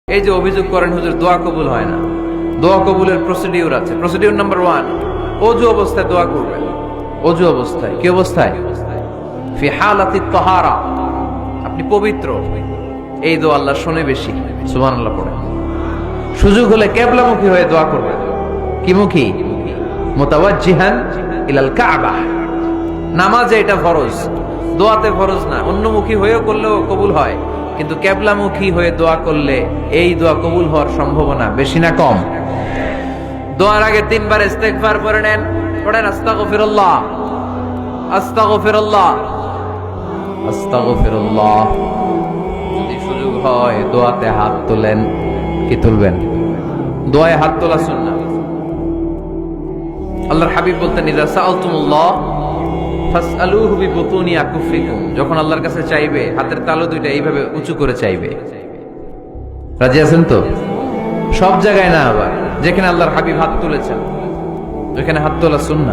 এই যে অভিযোগ করেন হুজুর দোয়া কবুল হয় না, দোয়া কবুলের প্রসিডিউর আছে। প্রসিডিউর নাম্বার 1, অজু অবস্থায় দোয়া করবেন। অজু অবস্থায়, কি অবস্থায়? ফি হালাতি তাহারা, আপনি পবিত্র, এই দোয়া আল্লাহ শুনে বেশি। সুবহানাল্লাহ পড়ে। সুযোগ হলে কিবলামুখী হয়ে দোয়া করবেন। কি মুখী? মুতাওয়াজ্জিহান ইলাল কাবা। নামাজে এটা ফরজ, দোয়াতে ফরজ না। অন্যমুখী হয়েও করলেও কবুল হয়, কিন্তু কিবলামুখী হয়ে দোয়া করলে এই দোয়া কবুল হওয়ার সম্ভাবনা বেশি না কম? দোয়ার আগে 3 বার ইস্তেগফার করে নেন। পড়েন আস্তাগফিরুল্লাহ, আস্তাগফিরুল্লাহ, আস্তাগফিরুল্লাহ। যদি সুযোগ হয় দোয়াতে হাত তোলেন। কি তুলবেন? দোয়ায় হাত তোলা সুন্নাহ। আল্লাহর হাবিব বলতেন, ইযা সাআলতুমুল্লাহ ফাসআলুহু বিবুতুনি আকুফিকুম। যখন আল্লাহর কাছে চাইবে, হাতের তালু দুইটা এইভাবে উঁচু করে চাইবে। রাজি আছেন তো? সব জায়গায় না, আবার যেখানে আল্লাহর হাবিব হাত তুলেছেন ওখানে হাত তোলা সুন্নাহ।